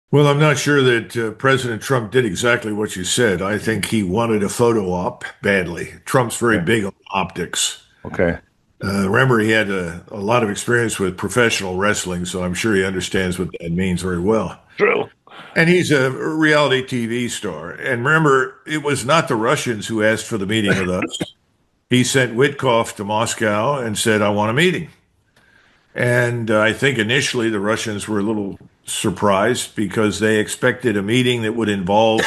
Well, I'm not sure that President Trump did exactly what you said. I think he wanted a photo op badly. Trump's very Okay. big on optics. Okay. Remember, he had a lot of experience with professional wrestling, so I'm sure he understands what that means very well. True. And he's a reality TV star. And remember, it was not the Russians who asked for the meeting with us. He sent Witkoff to Moscow and said, I want a meeting. And I think initially the Russians were a little surprised because they expected a meeting that would involve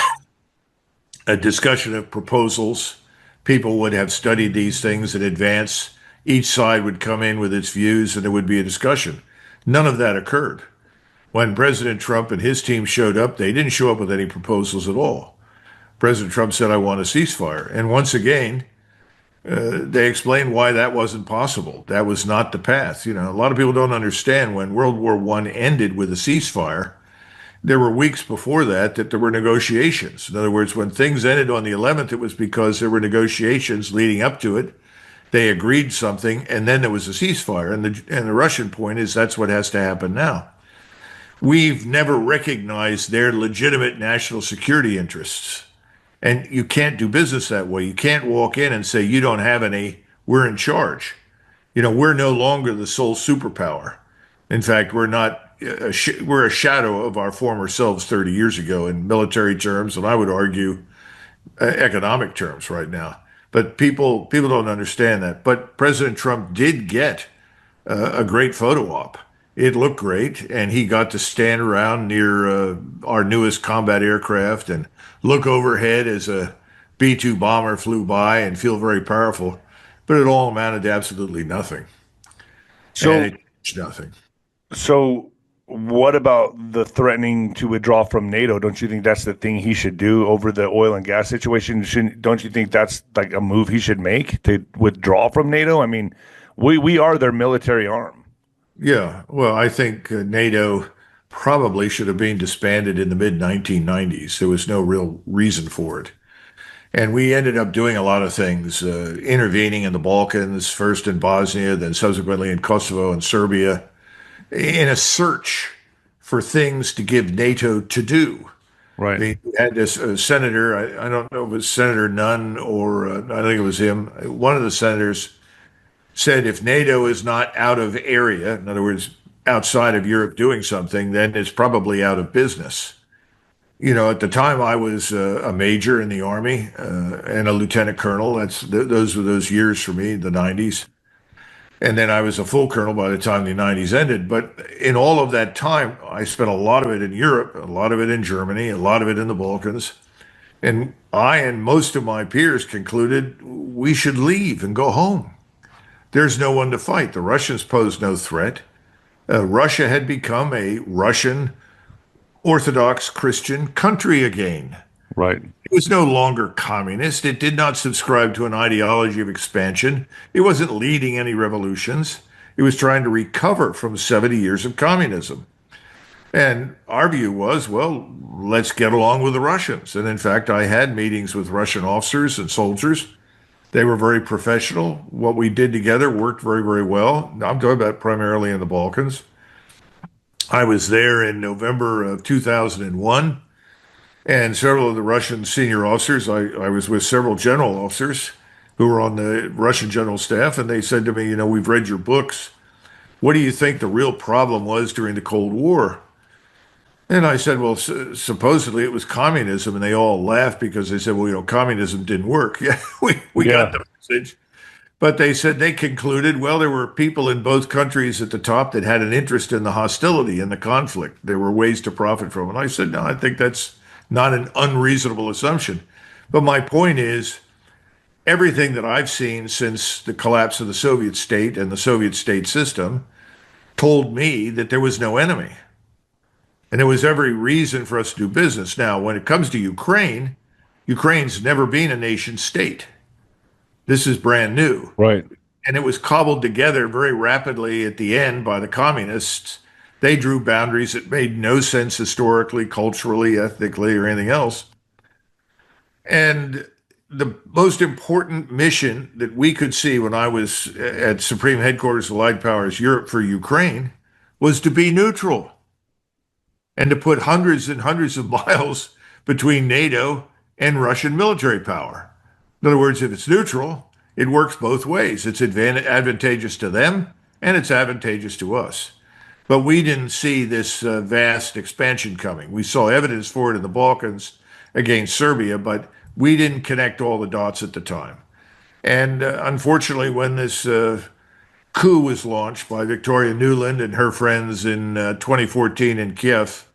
a discussion of proposals. People would have studied these things in advance. Each side would come in with its views and there would be a discussion. None of that occurred. When President Trump and his team showed up, they didn't show up with any proposals at all. President Trump said, I want a ceasefire. And once again, they explained why that wasn't possible. That was not the path. You know, a lot of people don't understand when World War I ended with a ceasefire, there were weeks before that there were negotiations. In other words, when things ended on the 11th, it was because there were negotiations leading up to it. They agreed something, and then there was a ceasefire. And the Russian point is that's what has to happen now. We've never recognized their legitimate national security interests. And you can't do business that way. You can't walk in and say, you don't have any, we're in charge. You know, we're no longer the sole superpower. In fact, we're not, we're a shadow of our former selves 30 years ago in military terms, and I would argue economic terms right now. But people don't understand that. But President Trump did get a great photo op. It looked great, and he got to stand around near our newest combat aircraft and look overhead as a B-2 bomber flew by and feel very powerful. But it all amounted to absolutely nothing, and So, it changed nothing. so what about the threatening to withdraw from NATO? Don't you think that's the thing he should do over the oil and gas situation? Don't you think that's like a move he should make to withdraw from NATO? I mean, we are their military arm. Yeah, well, I think NATO probably should have been disbanded in the mid 1990s. There was no real reason for it. And we ended up doing a lot of things, intervening in the Balkans, first in Bosnia, then subsequently in Kosovo and Serbia, in a search for things to give NATO to do. Right. They had this senator, I don't know if it was Senator Nunn or I think it was him. One of the senators said if NATO is not out of area, in other words, outside of Europe doing something, then it's probably out of business. You know, at the time I was a major in the Army and a lieutenant colonel. Those were those years for me, the 90s. And then I was a full colonel by the time the 90s ended. But in all of that time, I spent a lot of it in Europe, a lot of it in Germany, a lot of it in the Balkans. And I and most of my peers concluded we should leave and go home. There's no one to fight. The Russians posed no threat. Russia had become a Russian Orthodox Christian country again. Right. It was no longer communist. It did not subscribe to an ideology of expansion. It wasn't leading any revolutions. It was trying to recover from 70 years of communism. And our view was, well, let's get along with the Russians. And in fact, I had meetings with Russian officers and soldiers. They were very professional. What we did together worked very, very well. I'm talking about primarily in the Balkans. I was there in November of 2001, and several of the Russian senior officers, I was with several general officers who were on the Russian general staff, and they said to me, you know, we've read your books. What do you think the real problem was during the Cold War? And I said, well, supposedly it was communism. And they all laughed because they said, well, you know, communism didn't work. Yeah, we got Yeah. the message. But they said they concluded, well, there were people in both countries at the top that had an interest in the hostility and the conflict. There were ways to profit from it. And I said, no, I think that's not an unreasonable assumption. But my point is, everything that I've seen since the collapse of the Soviet state and the Soviet state system told me that there was no enemy. And there was every reason for us to do business. Now, when it comes to Ukraine, Ukraine's never been a nation state. This is brand new. Right. And it was cobbled together very rapidly at the end by the communists. They drew boundaries that made no sense historically, culturally, ethnically, or anything else. And the most important mission that we could see when I was at Supreme Headquarters of Allied Powers Europe for Ukraine was to be neutral. and to put hundreds and hundreds of miles between NATO and Russian military power. In other words, if it's neutral, it works both ways. It's advantageous to them and it's advantageous to us. But we didn't see this vast expansion coming. We saw evidence for it in the Balkans against Serbia, but we didn't connect all the dots at the time. And unfortunately, when this coup was launched by Victoria Nuland and her friends in 2014 in Kiev,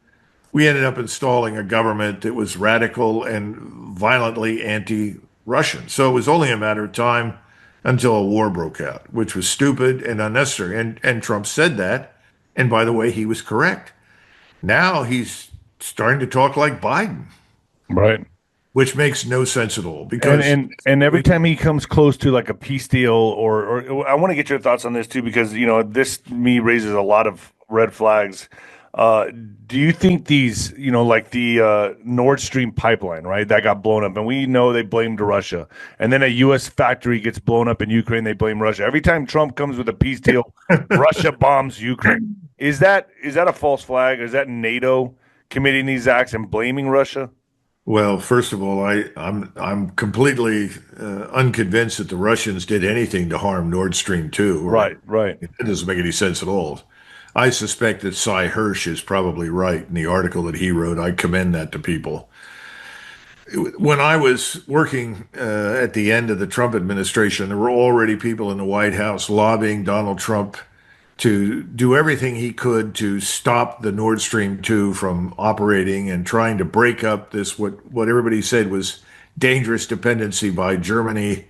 we ended up installing a government that was radical and violently anti-Russian. So it was only a matter of time until a war broke out, which was stupid and unnecessary. And Trump said that. And by the way, he was correct. Now he's starting to talk like Biden, Right. which makes no sense at all. Because And every time he comes close to like a peace deal, or I want to get your thoughts on this too, because this to me raises a lot of red flags. Do you think these, like the Nord Stream pipeline, right, that got blown up, and we know they blamed Russia, and then a U.S. factory gets blown up in Ukraine, they blame Russia. Every time Trump comes with a peace deal, Russia bombs Ukraine. Is that a false flag? Is that NATO committing these acts and blaming Russia? Well, first of all, I'm completely unconvinced that the Russians did anything to harm Nord Stream 2. Right. It doesn't make any sense at all. I suspect that Cy Hirsch is probably right in the article that he wrote. I commend that to people. When I was working at the end of the Trump administration, there were already people in the White House lobbying Donald Trump to do everything he could to stop the Nord Stream 2 from operating and trying to break up this, what everybody said was dangerous dependency by Germany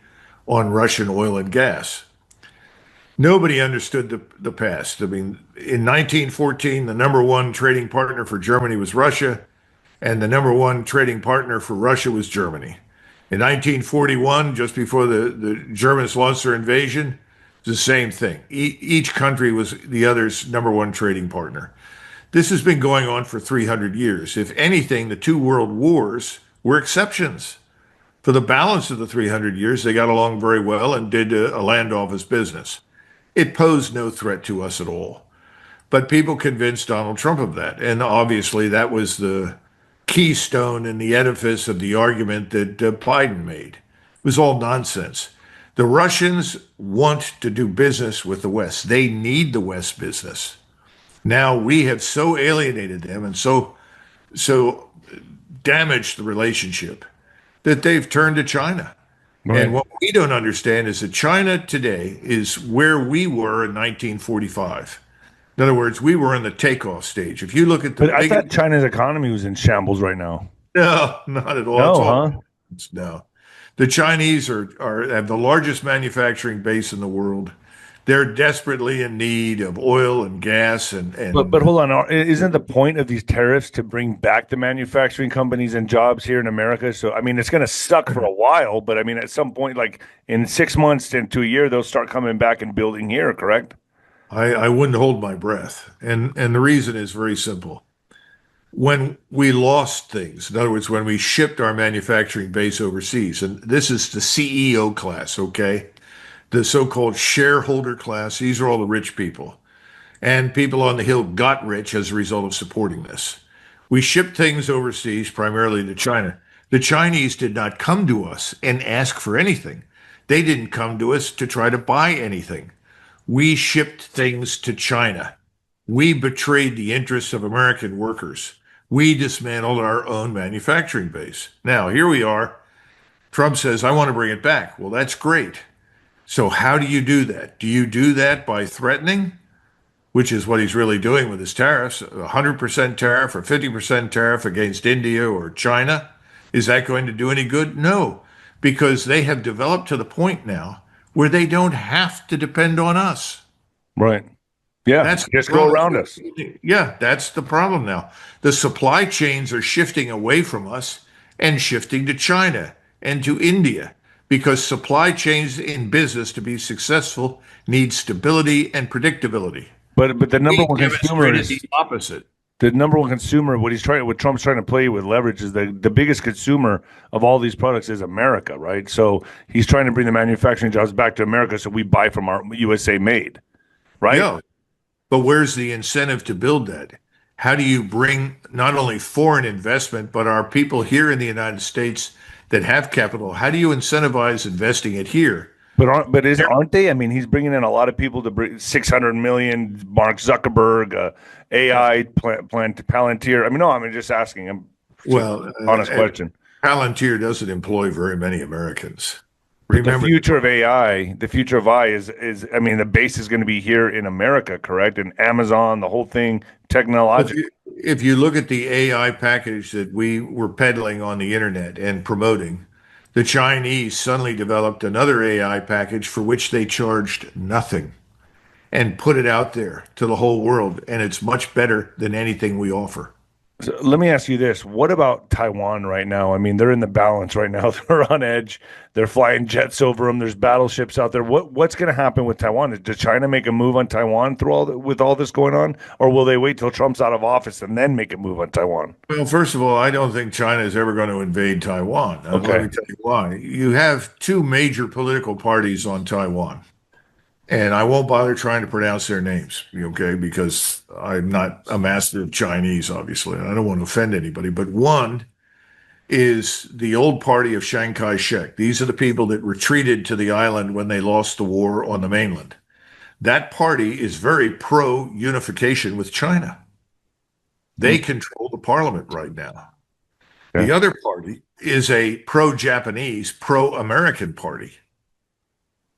on Russian oil and gas. Nobody understood the past. I mean, in 1914, the number one trading partner for Germany was Russia, and the number one trading partner for Russia was Germany. In 1941, just before the Germans launched their invasion, the same thing. Each country was the other's number one trading partner. This has been going on for 300 years. If anything, the two world wars were exceptions. For the balance of the 300 years, they got along very well and did a land office business. It posed no threat to us at all. But people convinced Donald Trump of that. And obviously, that was the keystone in the edifice of the argument that Biden made. It was all nonsense. The Russians want to do business with the West. They need the West business. Now we have so alienated them and so damaged the relationship that they've turned to China. Right. And what we don't understand is that China today is where we were in 1945. In other words, we were in the takeoff stage. If you look at the, but I thought China's economy was in shambles right now. No, not at all. No, No. The Chinese have the largest manufacturing base in the world. They're desperately in need of oil and gas But hold on, isn't the point of these tariffs to bring back the manufacturing companies and jobs here in America? So I mean, it's going to suck for a while, but I mean, at some point, like in 6 months to a year, they'll start coming back and building here. Correct? I wouldn't hold my breath, and the reason is very simple. When we lost things, in other words, when we shipped our manufacturing base overseas, and this is the CEO class, okay? The so-called shareholder class, these are all the rich people. And people on the Hill got rich as a result of supporting this. We shipped things overseas, primarily to China. The Chinese did not come to us and ask for anything. They didn't come to us to try to buy anything. We shipped things to China. We betrayed the interests of American workers. We dismantled our own manufacturing base. Now, here we are. Trump says, I want to bring it back. Well, that's great. So how do you do that? Do you do that by threatening, which is what he's really doing with his tariffs, 100% tariff or 50% tariff against India or China? Is that going to do any good? No, because they have developed to the point now where they don't have to depend on us. Right. Yeah, that's just go around us. Yeah, that's the problem now. The supply chains are shifting away from us and shifting to China and to India because supply chains in business to be successful need stability and predictability. But the number one consumer is the opposite. The number one consumer, what Trump's trying to play with leverage is the biggest consumer of all these products is America, right? So he's trying to bring the manufacturing jobs back to America so we buy from our USA made, right? Yeah. But where's the incentive to build that? How do you bring not only foreign investment, but our people here in the United States that have capital? How do you incentivize investing it here? Aren't they? I mean, he's bringing in a lot of people to bring 600 million. Mark Zuckerberg, AI plan to Palantir. I mean, no, I'm just asking. I'm just Well, honest question. Palantir doesn't employ very many Americans. But the Remember, future of AI, the future of AI is I mean, the base is going to be here in America, correct? And Amazon, the whole thing, technological. if you look at the AI package that we were peddling on the internet and promoting, the Chinese suddenly developed another AI package for which they charged nothing and put it out there to the whole world. And it's much better than anything we offer. So let me ask you this. What about Taiwan right now? I mean, they're in the balance right now. They're on edge. They're flying jets over them. There's battleships out there. What's going to happen with Taiwan? Does China make a move on Taiwan with all this going on? Or will they wait till Trump's out of office and then make a move on Taiwan? Well, first of all, I don't think China is ever going to invade Taiwan. Let Okay. me tell you why. You have two major political parties on Taiwan. And I won't bother trying to pronounce their names, okay? Because I'm not a master of Chinese, obviously, and I don't want to offend anybody. But one is the old party of Chiang Kai-shek. These are the people that retreated to the island when they lost the war on the mainland. That party is very pro-unification with China. They control the parliament right now. Okay. The other party is a pro-Japanese, pro-American party.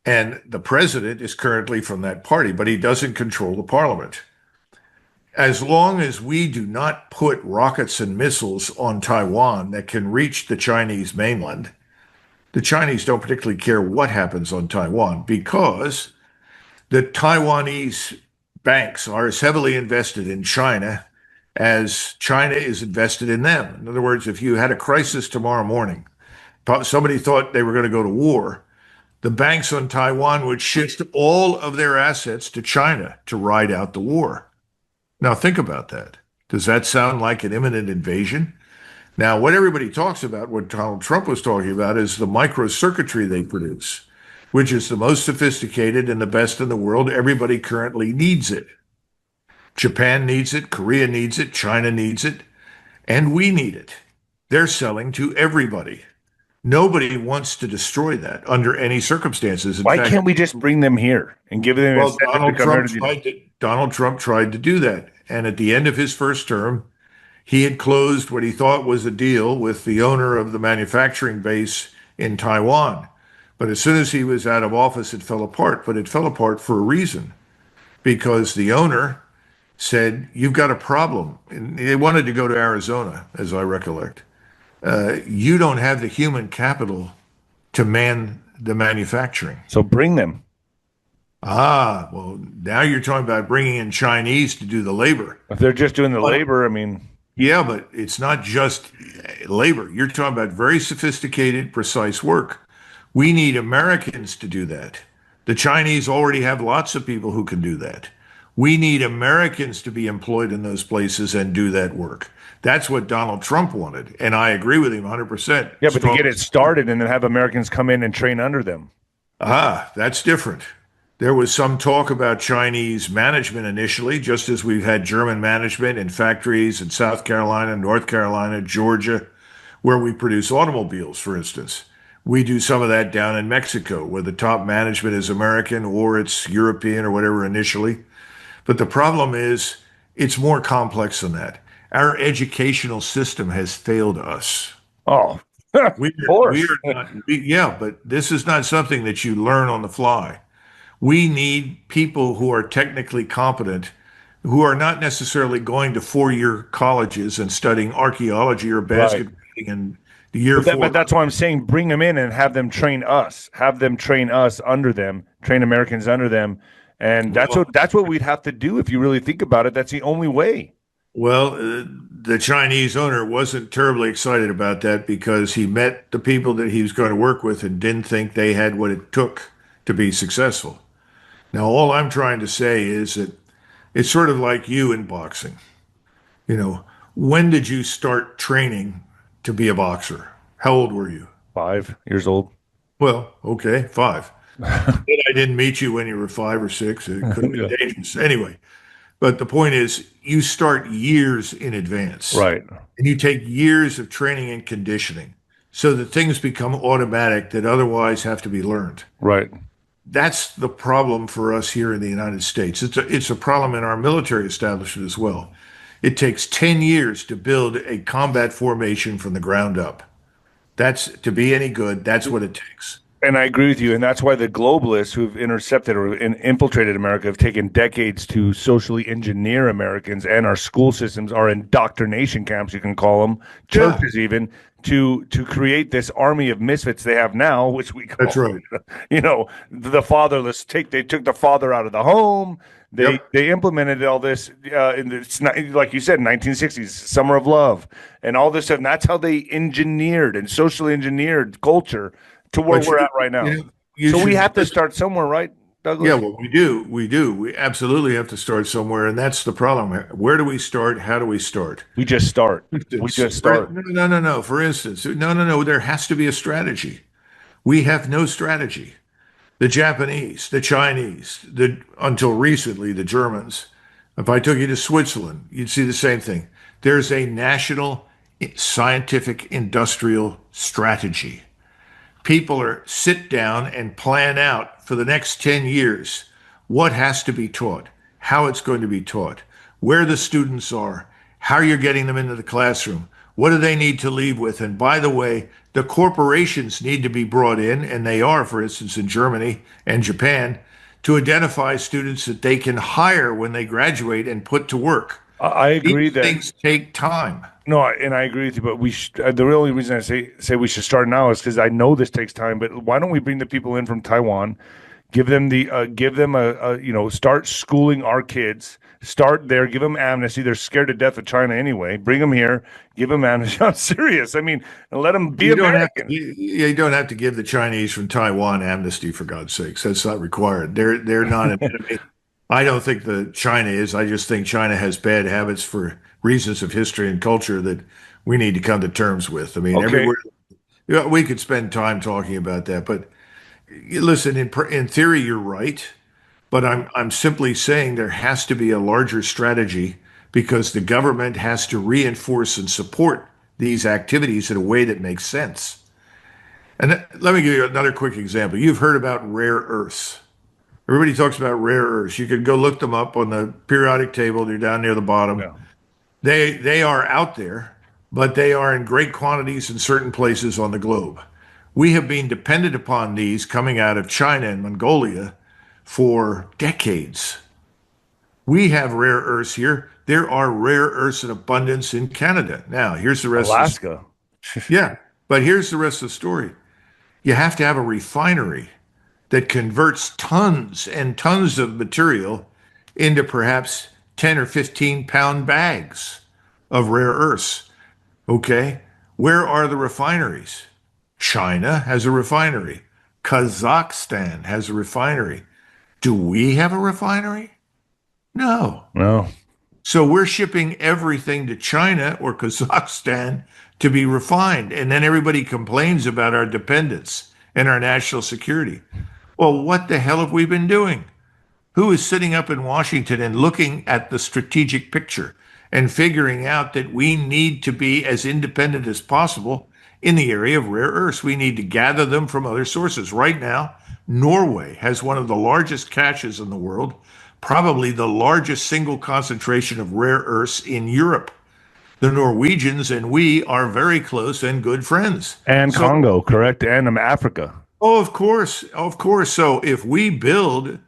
And the president is currently from that party, but he doesn't control the parliament. As long as we do not put rockets and missiles on Taiwan that can reach the Chinese mainland, the Chinese don't particularly care what happens on Taiwan because the Taiwanese banks are as heavily invested in China as China is invested in them. In other words, if you had a crisis tomorrow morning, somebody thought they were going to go to war, the banks on Taiwan would shift all of their assets to China to ride out the war. Now, think about that. Does that sound like an imminent invasion? Now, what everybody talks about, what Donald Trump was talking about, is the microcircuitry they produce, which is the most sophisticated and the best in the world. Everybody currently needs it. Japan needs it, Korea needs it, China needs it, and we need it. They're selling to everybody. Nobody wants to destroy that under any circumstances. In Why fact, can't we just bring them here and give them an well, incentive to come here to do? Donald Trump tried to do that. And at the end of his first term, he had closed what he thought was a deal with the owner of the manufacturing base in Taiwan. But as soon as he was out of office, it fell apart. But it fell apart for a reason, because the owner said, "You've got a problem." And they wanted to go to Arizona, as I recollect. You don't have the human capital to man the manufacturing. So bring them. Ah, well, now you're talking about bringing in Chinese to do the labor. If they're just doing the labor, I mean, Yeah, but it's not just labor. You're talking about very sophisticated, precise work. We need Americans to do that. The Chinese already have lots of people who can do that. We need Americans to be employed in those places and do that work. That's what Donald Trump wanted. And I agree with him 100%. yeah, but to get it started and then have Americans come in and train under them. Ah, that's different. There was some talk about Chinese management initially, just as we've had German management in factories in South Carolina, North Carolina, Georgia, where we produce automobiles, for instance. We do some of that down in Mexico, where the top management is American or it's European or whatever initially. But the problem is it's more complex than that. Our educational system has failed us. Oh, We of course. yeah, but this is not something that you learn on the fly. We need people who are technically competent, who are not necessarily going to four-year colleges and studying archaeology or Right. basketball in the year But four. that's why I'm saying bring them in and have them train us. Have them train us under them, train Americans under them. And that's what we'd have to do if you really think about it. That's the only way. Well, the Chinese owner wasn't terribly excited about that because he met the people that he was going to work with and didn't think they had what it took to be successful. Now, all I'm trying to say is that it's sort of like you in boxing. You know, when did you start training to be a boxer? How old were you? 5 years old. Well, okay, five. But I didn't meet you when you were 5 or 6. It could have been Yeah. dangerous. Anyway, But the point is, you start years in advance Right. and you take years of training and conditioning so that things become automatic that otherwise have to be learned. Right. That's the problem for us here in the United States. It's a problem in our military establishment as well. It takes 10 years to build a combat formation from the ground up. That's to be any good, that's what it takes. And I agree with you. And that's why the globalists who've intercepted or infiltrated America have taken decades to socially engineer Americans, and our school systems, our indoctrination camps, you can call them, Yeah, churches even, to create this army of misfits they have now, which we that's call, right. the fatherless. They took the father out of the home. They Yep. they implemented all this in it's not like you said, 1960s, Summer of Love, and all this stuff. And that's how they engineered and socially engineered culture to where But we're at right now. you So we should have to start somewhere, right, yeah, Douglas? well, we do. We do. We absolutely have to start somewhere, and that's the problem. Where do we start? How do we start? We just start. For We instance, just start. no. For instance, no. There has to be a strategy. We have no strategy. The Japanese, the Chinese, until recently, the Germans. If I took you to Switzerland, you'd see the same thing. There's a national scientific industrial strategy. People are sit down and plan out for the next 10 years what has to be taught, how it's going to be taught, where the students are, how you're getting them into the classroom, what do they need to leave with. And by the way, the corporations need to be brought in, and they are, for instance, in Germany and Japan, to identify students that they can hire when they graduate and put to work. I agree These that things take time. no, and I agree with you. But the only reason I say we should start now is because I know this takes time. But why don't we bring the people in from Taiwan, give them start schooling our kids. Start there, give them amnesty. They're scared to death of China anyway. Bring them here, give them amnesty. I'm serious. I mean, and let them be You don't have to. American. You don't have to give the Chinese from Taiwan amnesty for God's sakes. That's not required. They're not an enemy. I don't think the China is. I just think China has bad habits for reasons of history and culture that we need to come to terms with. I mean, Okay, everywhere we could spend time talking about that, but listen, in theory, you're right. But I'm simply saying there has to be a larger strategy because the government has to reinforce and support these activities in a way that makes sense. And let me give you another quick example. You've heard about rare earths. Everybody talks about rare earths. You can go look them up on the periodic table. They're down near the bottom. yeah. They are out there, but they are in great quantities in certain places on the globe. We have been dependent upon these coming out of China and Mongolia for decades. We have rare earths here. There are rare earths in abundance in Canada. Now, here's the rest of the Alaska. yeah, but here's the rest of the story. You have to have a refinery that converts tons and tons of material into perhaps 10 or 15-pound bags of rare earths. Okay, where are the refineries? China has a refinery. Kazakhstan has a refinery. Do we have a refinery? No. No. So we're shipping everything to China or Kazakhstan to be refined. And then everybody complains about our dependence and our national security. Well, what the hell have we been doing? Who is sitting up in Washington and looking at the strategic picture and figuring out that we need to be as independent as possible in the area of rare earths? We need to gather them from other sources. Right now, Norway has one of the largest caches in the world, probably the largest single concentration of rare earths in Europe. The Norwegians and we are very close and good friends. And So, Congo, correct? And Africa. oh, of course, of course. So if we build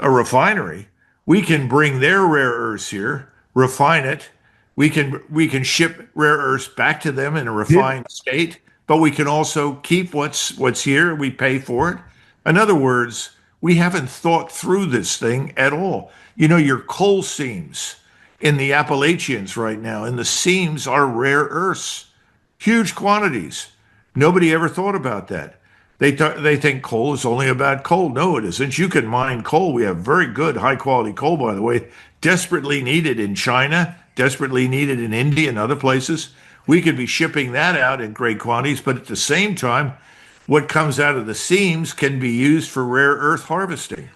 a refinery, we can bring their rare earths here, refine it. We can ship rare earths back to them in a Did refined state, but we can also keep what's here. We pay for it. In other words, we haven't thought through this thing at all. You know, your coal seams in the Appalachians right now, and the seams are rare earths, huge quantities. Nobody ever thought about that. They think coal is only about coal. No, it isn't. You can mine coal. We have very good, high quality coal, by the way, desperately needed in China, desperately needed in India and other places. We could be shipping that out in great quantities, but at the same time, what comes out of the seams can be used for rare earth harvesting.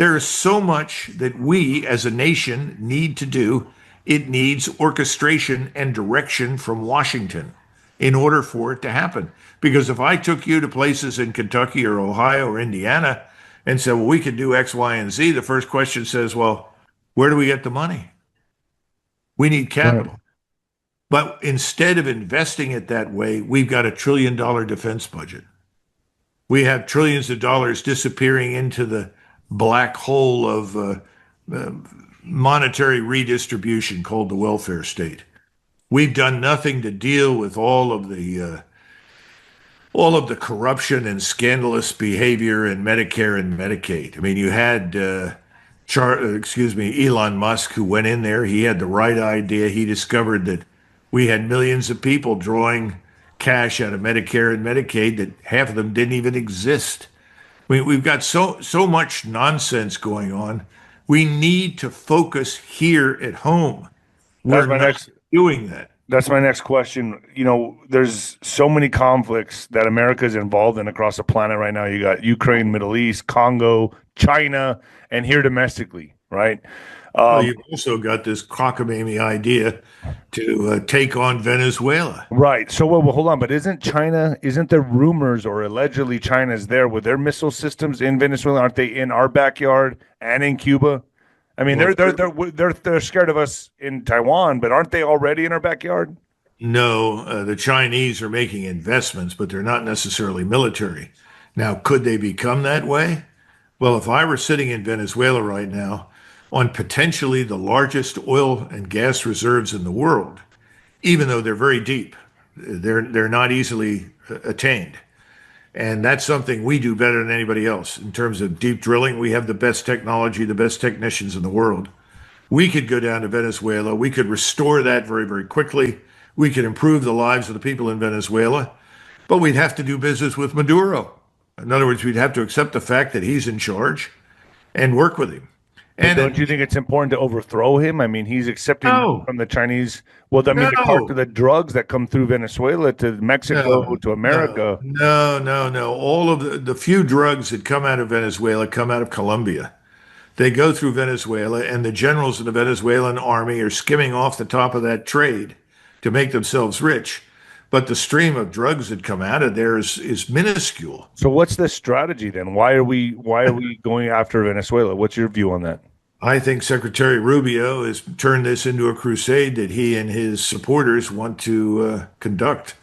There is so much that we as a nation need to do. It needs orchestration and direction from Washington in order for it to happen. Because if I took you to places in Kentucky or Ohio or Indiana and said, well, we could do X, Y, and Z, the first question says, well, where do we get the money? We need Right. capital. But instead of investing it that way, we've got $1 trillion defense budget. We have trillions of dollars disappearing into the black hole of uh, monetary redistribution called the welfare state. We've done nothing to deal with all of the corruption and scandalous behavior in Medicare and Medicaid. I mean, you had Elon Musk who went in there. He had the right idea. He discovered that we had millions of people drawing cash out of Medicare and Medicaid that half of them didn't even exist. We've got so much nonsense going on. We need to focus here at home. That's We're my not next. doing that. That's my next question. There's so many conflicts that America is involved in across the planet right now. You got Ukraine, Middle East, Congo, China, and here domestically, right? Well, you've also got this cockamamie idea to take on Venezuela. Right. So, well, hold on. But isn't there rumors or allegedly China's there with their missile systems in Venezuela? Aren't they in our backyard and in Cuba? I mean, Well, they're scared of us in Taiwan, but aren't they already in our backyard? no, the Chinese are making investments, but they're not necessarily military. Now, could they become that way? Well, if I were sitting in Venezuela right now on potentially the largest oil and gas reserves in the world, even though they're very deep, they're not easily attained. And that's something we do better than anybody else in terms of deep drilling. We have the best technology, the best technicians in the world. We could go down to Venezuela. We could restore that very, very quickly. We could improve the lives of the people in Venezuela, but we'd have to do business with Maduro. In other words, we'd have to accept the fact that he's in charge and work with him. But And don't you think it's important to overthrow him? I mean, he's accepting money no, from the Chinese. Well, I mean, no, the drugs that come through Venezuela to Mexico no, to no, America. no. All of the few drugs that come out of Venezuela come out of Colombia. They go through Venezuela, and the generals in the Venezuelan army are skimming off the top of that trade to make themselves rich. But the stream of drugs that come out of there is minuscule. So what's the strategy then? Why are we going after Venezuela? What's your view on that? I think Secretary Rubio has turned this into a crusade that he and his supporters want to conduct.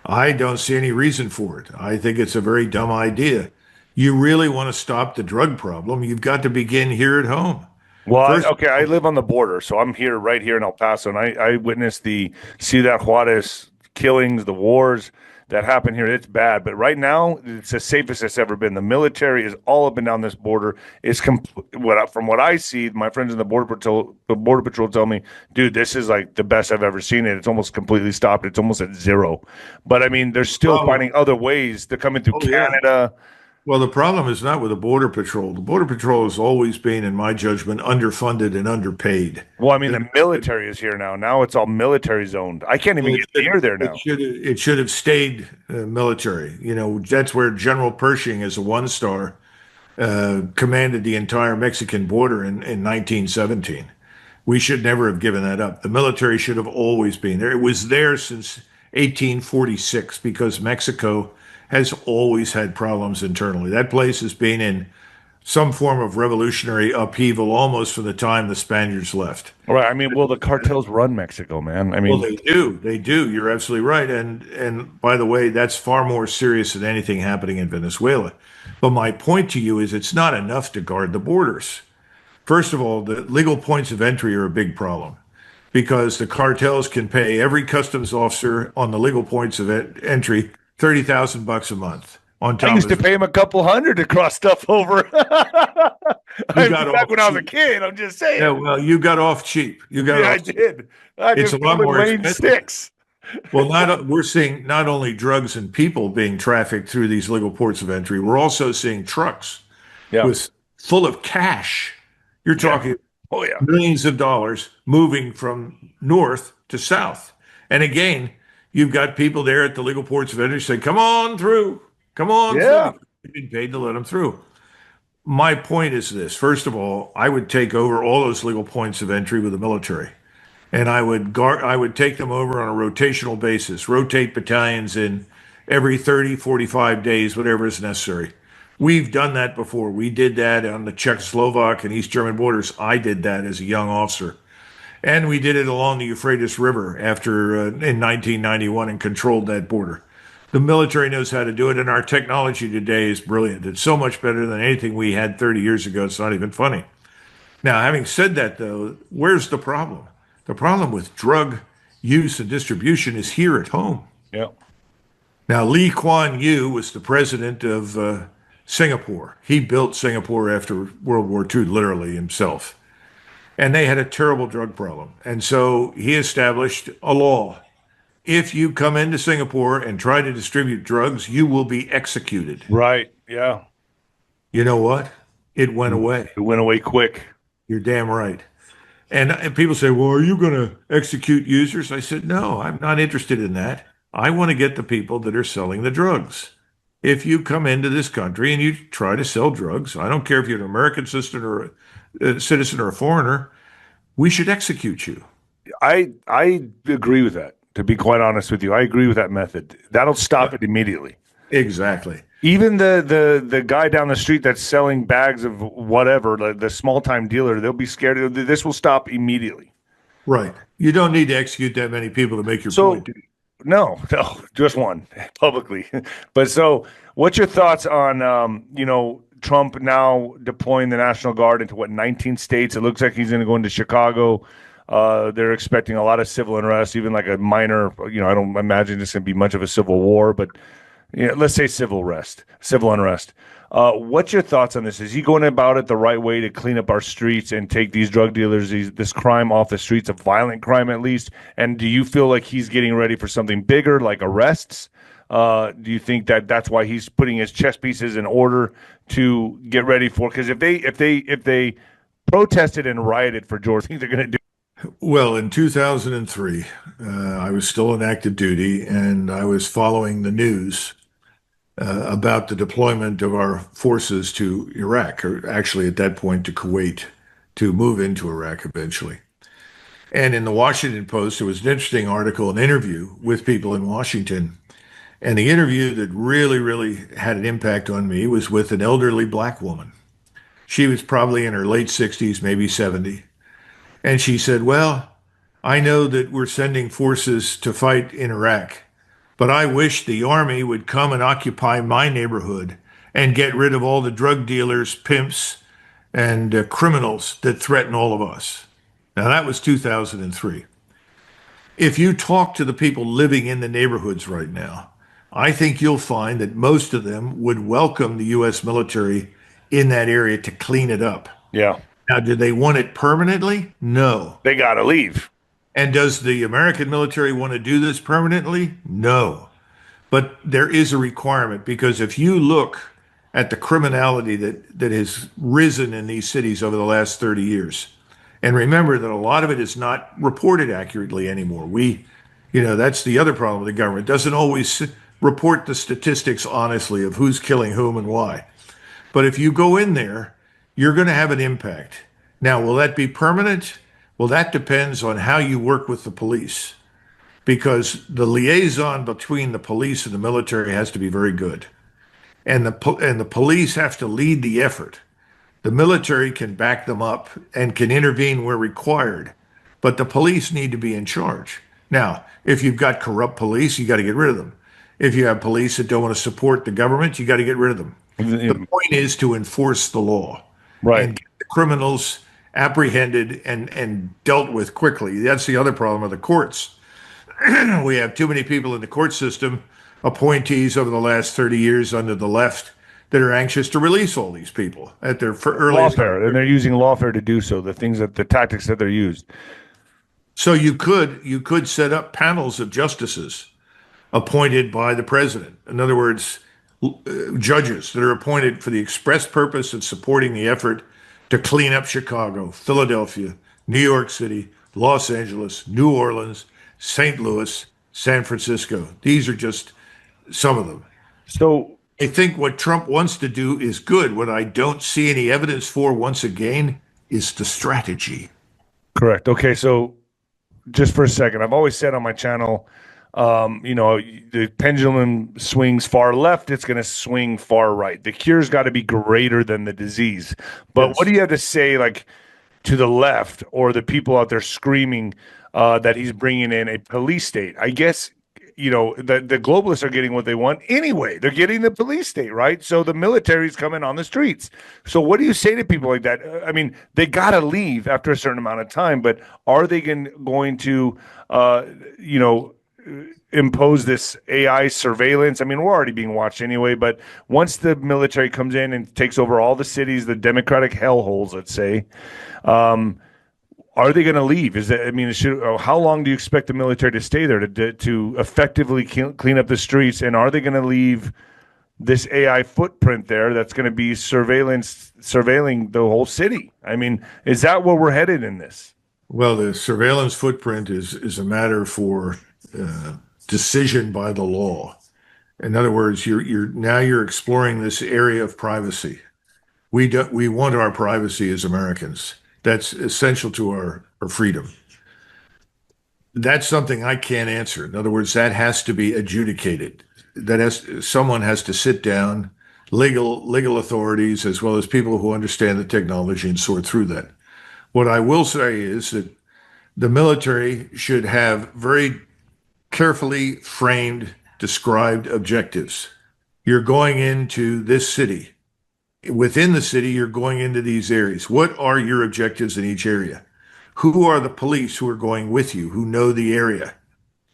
I don't see any reason for it. I think it's a very dumb idea. You really want to stop the drug problem, you've got to begin here at home. Well, First, okay, I live on the border, so I'm here, right here in El Paso, and I witnessed the Ciudad Juarez killings, the wars that happen here. It's bad, but right now it's the safest it's ever been. The military is all up and down this border. From what I see, my friends in the border patrol tell me, dude, this is like the best I've ever seen it. It's almost completely stopped. It's almost at zero. But I mean, they're still problem, finding other ways. They're coming through oh yeah. Canada. Well, the problem is not with the Border Patrol. The Border Patrol has always been, in my judgment, underfunded and underpaid. Well, I mean, the military is here now. Now it's all military zoned. I can't even Well, get near there now. it should have stayed military. You know, that's where General Pershing, as a one-star, commanded the entire Mexican border in 1917. We should never have given that up. The military should have always been there. It was there since 1846 because Mexico has always had problems internally. That place has been in some form of revolutionary upheaval almost from the time the Spaniards left. All right. I mean, well, the cartels run Mexico, man. I Well, mean, they do. They do. You're absolutely right. And by the way, that's far more serious than anything happening in Venezuela. But my point to you is it's not enough to guard the borders. First of all, the legal points of entry are a big problem because the cartels can pay every customs officer on the legal points of entry 30,000 bucks a month on I top used to of pay him a couple hundred to cross stuff over. you got Back off when I was a cheap. kid, I'm just Yeah, saying. well, you got off cheap. You got Yeah, I off cheap. did. I It's could a feel lot it more weighing expensive. sticks. Well, not we're seeing not only drugs and people being trafficked through these legal ports of entry, we're also seeing trucks Yeah. with full of cash. You're Yeah. talking Oh yeah. millions of dollars moving from north to south. And again, you've got people there at the legal ports of entry say, come on through, come on through. Yeah. Because they've been paid to let them through. My point is this. First of all, I would take over all those legal points of entry with the military. And I would take them over on a rotational basis, rotate battalions in every 30, 45 days, whatever is necessary. We've done that before. We did that on the Czechoslovak and East German borders. I did that as a young officer. And we did it along the Euphrates River in 1991 and controlled that border. The military knows how to do it, and our technology today is brilliant. It's so much better than anything we had 30 years ago. It's not even funny. Now, having said that, though, where's the problem? The problem with drug use and distribution is here at home. Yeah. Now, Lee Kuan Yew was the president of Singapore. He built Singapore after World War II, literally himself. And they had a terrible drug problem. And so he established a law. If you come into Singapore and try to distribute drugs, you will be executed. Right. Yeah. You know what? It went away. It went away quick. You're damn right. And people say, well, are you going to execute users? I said, no, I'm not interested in that. I want to get the people that are selling the drugs. If you come into this country and you try to sell drugs, I don't care if you're an American citizen or a foreigner, we should execute you. I agree with that. To be quite honest with you, I agree with that method. That'll stop it immediately. Exactly. Even the guy down the street that's selling bags of whatever, the small time dealer, they'll be scared. This will stop immediately. Right. You don't need to execute that many people to make your point. No, just one publicly. But so, what's your thoughts on Trump now deploying the National Guard into 19 states? It looks like he's going to go into Chicago. They're expecting a lot of civil unrest, even like a minor. I don't imagine it's going to be much of a civil war, but let's say civil unrest. What's your thoughts on this? Is he going about it the right way to clean up our streets and take these drug dealers, this crime off the streets, of violent crime at least? And do you feel like he's getting ready for something bigger, like arrests? Do you think that's why he's putting his chess pieces in order to get ready for? Because if they protested and rioted for George, I think they're going to do. Well, in 2003, I was still on active duty, and I was following the news about the deployment of our forces to Iraq, or actually at that point to Kuwait, to move into Iraq eventually. And in the Washington Post, there was an interesting article, an interview with people in Washington. And the interview that really, really had an impact on me was with an elderly black woman. She was probably in her late 60s, maybe 70. And she said, well, I know that we're sending forces to fight in Iraq, but I wish the army would come and occupy my neighborhood and get rid of all the drug dealers, pimps, and criminals that threaten all of us. Now, that was 2003. If you talk to the people living in the neighborhoods right now, I think you'll find that most of them would welcome the U.S. military in that area to clean it up. Yeah. Now, do they want it permanently? No. They got to leave. And does the American military want to do this permanently? No. But there is a requirement, because if you look at the criminality that has risen in these cities over the last 30 years, and remember that a lot of it is not reported accurately anymore. That's the other problem with the government. It doesn't always report the statistics honestly of who's killing whom and why. But if you go in there, you're going to have an impact. Now, will that be permanent? Well, that depends on how you work with the police, because the liaison between the police and the military has to be very good. And the police have to lead the effort. The military can back them up and can intervene where required, but the police need to be in charge. Now, if you've got corrupt police, you got to get rid of them. If you have police that don't want to support the government, you got to get rid of them. The point is to enforce the law. Right. And get the criminals apprehended and dealt with quickly. That's the other problem of the courts. We have too many people in the court system, appointees over the last 30 years under the left, that are anxious to release all these people at their earliest. Lawfare, and they're using lawfare to do so. The tactics that they're used. So you could set up panels of justices appointed by the president. In other words, judges that are appointed for the express purpose of supporting the effort to clean up Chicago, Philadelphia, New York City, Los Angeles, New Orleans, St. Louis, San Francisco. These are just some of them. So I think what Trump wants to do is good. What I don't see any evidence for, once again, is the strategy. Correct. Okay, so just for a second, I've always said on my channel, the pendulum swings far left, it's going to swing far right. The cure's got to be greater than the disease. But what Yes. do you have to say, like, to the left or the people out there screaming that he's bringing in a police state? I guess the globalists are getting what they want anyway. They're getting the police state, right? So the military's coming on the streets. So what do you say to people like that? I mean, they got to leave after a certain amount of time, but are they going to, uh, you know, impose this AI surveillance? I mean, we're already being watched anyway, but once the military comes in and takes over all the cities, the democratic hellholes, let's say, um, are they going to leave? Is that, I mean, how long do you expect the military to stay there to effectively clean up the streets? And are they going to leave this AI footprint there that's going to be surveilling the whole city? I mean, is that where we're headed in this? Well, the surveillance footprint is a matter for decision by the law. In other words, you're exploring this area of privacy. We want our privacy as Americans. That's essential to our freedom. That's something I can't answer. In other words, that has to be adjudicated. Someone has to sit down, legal authorities as well as people who understand the technology and sort through that. What I will say is that the military should have very carefully framed, described objectives. You're going into this city. Within the city, you're going into these areas. What are your objectives in each area? Who are the police who are going with you, who know the area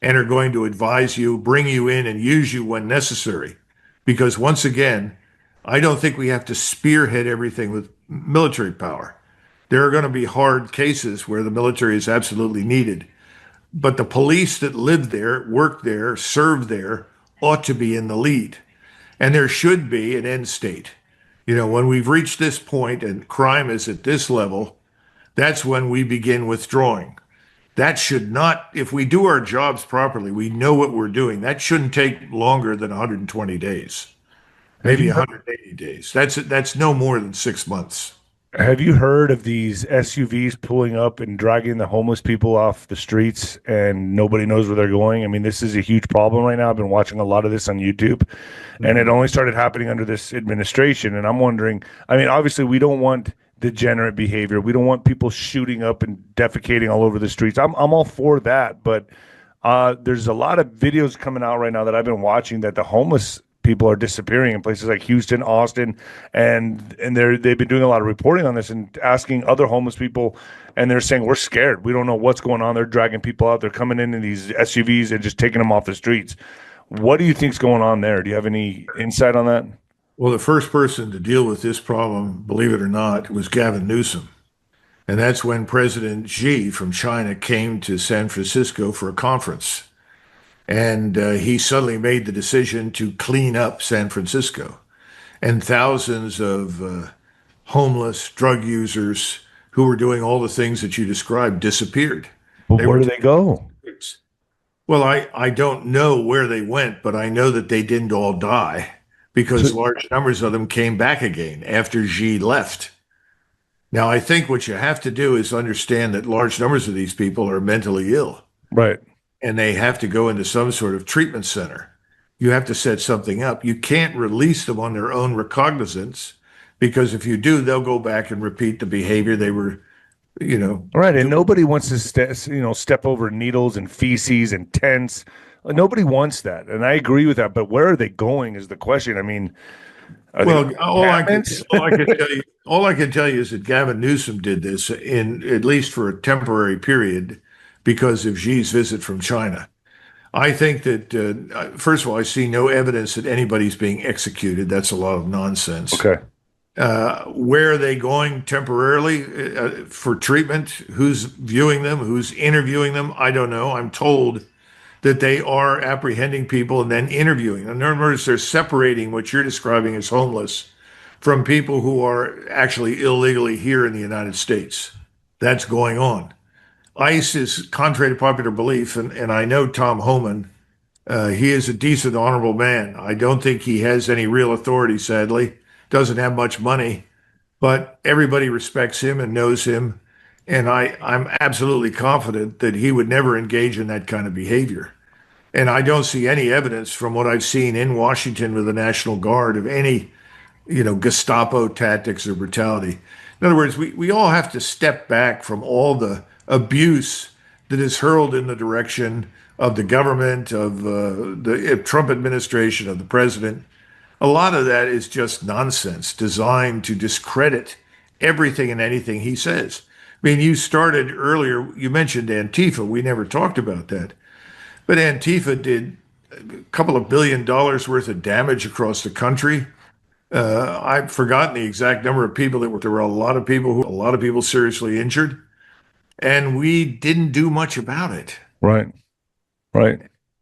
and are going to advise you, bring you in, and use you when necessary? Because once again, I don't think we have to spearhead everything with military power. There are going to be hard cases where the military is absolutely needed. But the police that live there, work there, serve there, ought to be in the lead. And there should be an end state. When we've reached this point and crime is at this level, that's when we begin withdrawing. That should not, if we do our jobs properly, we know what we're doing. That shouldn't take longer than 120 days, Have maybe you 180 days. That's no more than 6 months. Have you heard of these SUVs pulling up and dragging the homeless people off the streets and nobody knows where they're going? I mean, this is a huge problem right now. I've been watching a lot of this on YouTube, and it only started happening under this administration. And I'm wondering, I mean, obviously, we don't want degenerate behavior. We don't want people shooting up and defecating all over the streets. I'm all for that, but there's a lot of videos coming out right now that I've been watching that the homeless people are disappearing in places like Houston, Austin, and they've been doing a lot of reporting on this and asking other homeless people, and they're saying we're scared. We don't know what's going on. They're dragging people out. They're coming in these SUVs and just taking them off the streets. What do you think's going on there? Do you have any insight on that? Well, the first person to deal with this problem, believe it or not, was Gavin Newsom. And that's when President Xi from China came to San Francisco for a conference. And he suddenly made the decision to clean up San Francisco. And thousands of homeless drug users who were doing all the things that you described disappeared. But They where were do they go? Well, I don't know where they went, but I know that they didn't all die because So, large numbers of them came back again after Xi left. Now, I think what you have to do is understand that large numbers of these people are mentally ill right. and they have to go into some sort of treatment center. You have to set something up. You can't release them on their own recognizance because if you do, they'll go back and repeat the behavior they were, Right, and doing. nobody wants to step over needles and feces and tents. Nobody wants that, and I agree with that. But where are they going is the question. I mean, are they Well, going encampments? all I can tell you is that Gavin Newsom did this in at least for a temporary period because of Xi's visit from China. I think that first of all, I see no evidence that anybody's being executed. That's a lot of nonsense. Okay, Where are they going temporarily for treatment? Who's viewing them? Who's interviewing them? I don't know. I'm told that they are apprehending people and then interviewing. In other words, they're separating what you're describing as homeless from people who are actually illegally here in the United States. That's going on. ICE is contrary to popular belief, and I know Tom Homan He is a decent, honorable man. I don't think he has any real authority, sadly. Doesn't have much money, but everybody respects him and knows him. And I'm absolutely confident that he would never engage in that kind of behavior. And I don't see any evidence from what I've seen in Washington with the National Guard of any, Gestapo tactics or brutality. In other words, we all have to step back from all the abuse that is hurled in the direction of the government, of the Trump administration, of the president. A lot of that is just nonsense designed to discredit everything and anything he says. I mean, you started earlier, you mentioned Antifa. We never talked about that. But Antifa did a couple of $1 billion worth of damage across the country. I've forgotten the exact number of people that were. There were a lot of people seriously injured, and we didn't do much about it. Right. Right.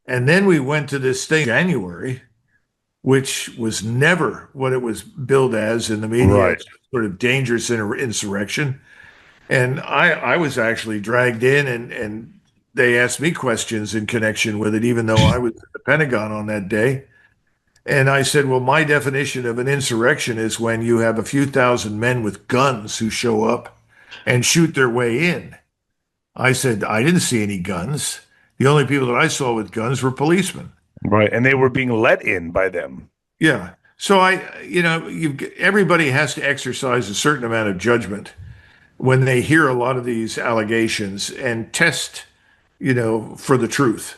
And then we went to this thing in January, which was never what it was billed as in the media, Right. sort of dangerous insurrection. And I was actually dragged in, and they asked me questions in connection with it, even though I was at the Pentagon on that day. And I said, well, my definition of an insurrection is when you have a few thousand men with guns who show up and shoot their way in. I said, I didn't see any guns. The only people that I saw with guns were policemen. Right. And they were being let in by them. Yeah. So everybody has to exercise a certain amount of judgment when they hear a lot of these allegations and test, for the truth.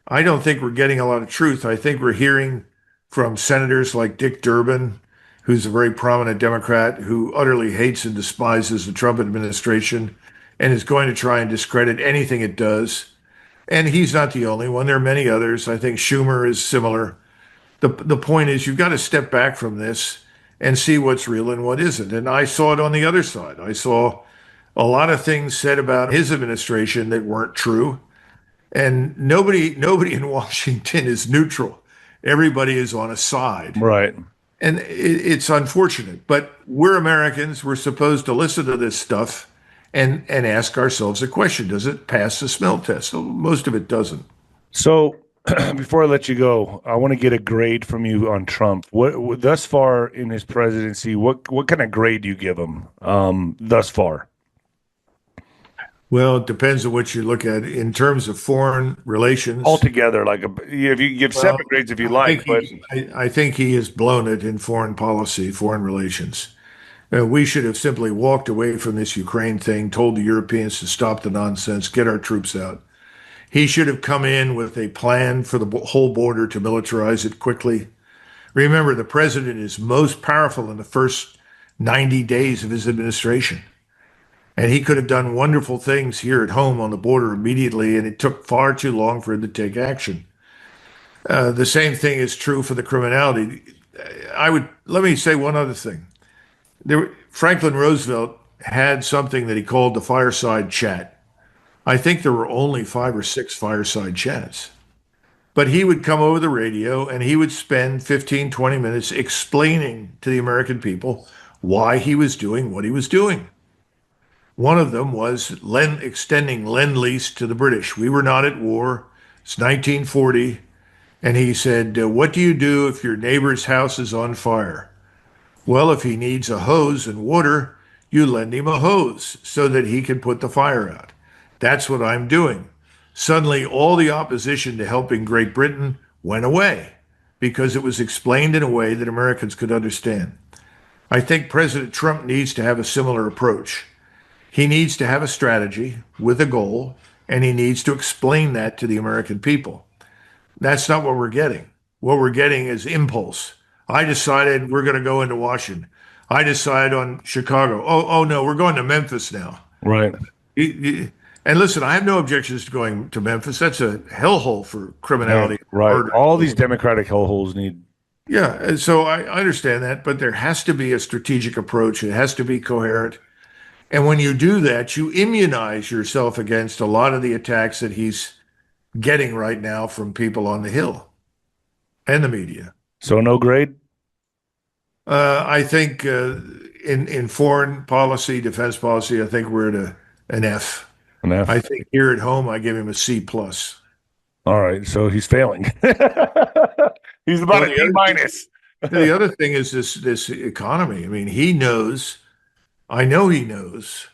I don't think we're getting a lot of truth. I think we're hearing from senators like Dick Durbin, who's a very prominent Democrat who utterly hates and despises the Trump administration and is going to try and discredit anything it does. And he's not the only one. There are many others. I think Schumer is similar. The point is, you've got to step back from this and see what's real and what isn't. And I saw it on the other side. I saw a lot of things said about his administration that weren't true. And nobody in Washington is neutral. Everybody is on a side. Right. And it's unfortunate, but we're Americans. We're supposed to listen to this stuff and ask ourselves a question. Does it pass the smell test? So most of it doesn't. So before I let you go, I want to get a grade from you on Trump. What thus far in his presidency, what kind of grade do you give him thus far? Well, it depends on what you look at in terms of foreign relations. Altogether, like if you give separate grades if you like, but I think he has blown it in foreign policy, foreign relations. We should have simply walked away from this Ukraine thing, told the Europeans to stop the nonsense, get our troops out. He should have come in with a plan for the whole border to militarize it quickly. Remember, the president is most powerful in the first 90 days of his administration. And he could have done wonderful things here at home on the border immediately, and it took far too long for him to take action. The same thing is true for the criminality. Let me say one other thing. Franklin Roosevelt had something that he called the fireside chat. I think there were only 5 or 6 fireside chats. But he would come over the radio and he would spend 15, 20 minutes explaining to the American people why he was doing what he was doing. One of them was extending Lend-Lease to the British. We were not at war. It's 1940. And he said, what do you do if your neighbor's house is on fire? Well, if he needs a hose and water, you lend him a hose so that he can put the fire out. That's what I'm doing. Suddenly, all the opposition to helping Great Britain went away because it was explained in a way that Americans could understand. I think President Trump needs to have a similar approach. He needs to have a strategy with a goal, and he needs to explain that to the American people. That's not what we're getting. What we're getting is impulse. I decided we're going to go into Washington. I decided on Chicago. Oh no, we're going to Memphis now. right. And listen, I have no objections to going to Memphis. That's a hellhole for criminality. Right. Murder. All these Democratic hellholes need. Yeah, and so I understand that, but there has to be a strategic approach. It has to be coherent. And when you do that, you immunize yourself against a lot of the attacks that he's getting right now from people on the Hill and the media. So no grade? I think in foreign policy, defense policy, I think we're at an F. An F. I think here at home, I give him a C plus. All right, so he's failing. He's about Well, a D minus. the other thing is this economy. I mean, he knows, I know he knows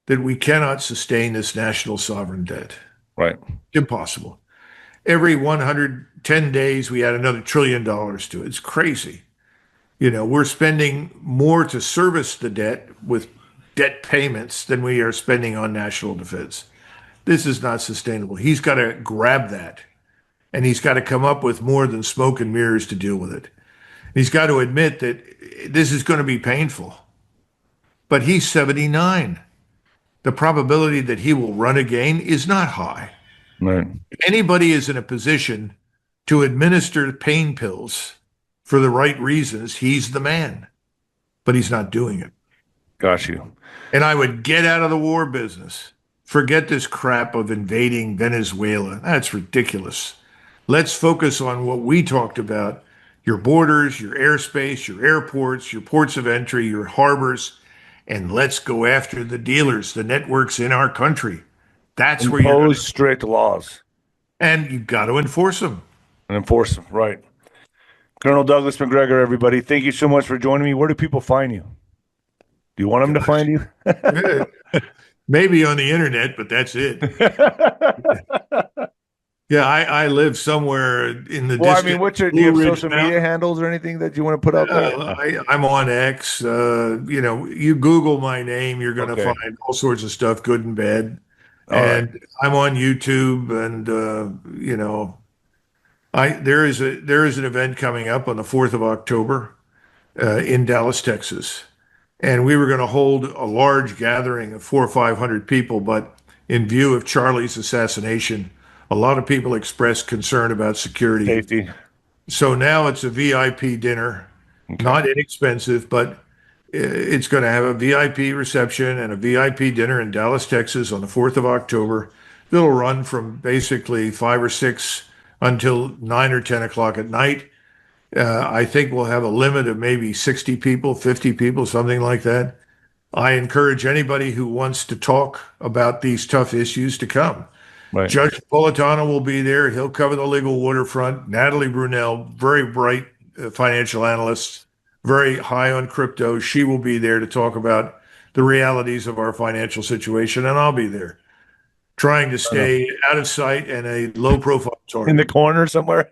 that we cannot sustain this national sovereign debt. Right. Impossible. Every 110 days, we add another $1 trillion to it. It's crazy. You know, we're spending more to service the debt with debt payments than we are spending on national defense. This is not sustainable. He's got to grab that, and he's got to come up with more than smoke and mirrors to deal with it. He's got to admit that this is going to be painful. But he's 79. The probability that he will run again is not high. Right. If anybody is in a position to administer pain pills for the right reasons, he's the man. But he's not doing it. Got you. And I would get out of the war business. Forget this crap of invading Venezuela. That's ridiculous. Let's focus on what we talked about: your borders, your airspace, your airports, your ports of entry, your harbors, and let's go after the dealers, the networks in our country. That's where you're Impose strict laws and you've got to enforce them. and enforce them. Right. Colonel Douglas McGregor, everybody, thank you so much for joining me. Where do people find you? Do you want them to find you? Maybe on the internet, but that's it. Yeah, I live somewhere in the Well, I distant mean, do you have Blue Ridge social Mountains. media handles or anything that you want to put out there? I'm on X. You know, you Google my name, you're going to Okay. find all sorts of stuff, good and bad. All right. And I'm on YouTube, and you know, there is an event coming up on the 4th of October in Dallas, Texas, and we were going to hold a large gathering of 400 or 500 people, but in view of Charlie's assassination, a lot of people expressed concern about security. Safety. So now it's a VIP dinner, Okay. not inexpensive, but it's going to have a VIP reception and a VIP dinner in Dallas, Texas on the 4th of October. It'll run from basically 5 or 6 until 9 or 10 o'clock at night. I think we'll have a limit of maybe 60 people, 50 people, something like that. I encourage anybody who wants to talk about these tough issues to come. Right. Judge Politano will be there. He'll cover the legal waterfront. Natalie Brunel, very bright financial analyst, very high on crypto. She will be there to talk about the realities of our financial situation, and I'll be there trying to stay out of sight and a low profile target. In the corner somewhere.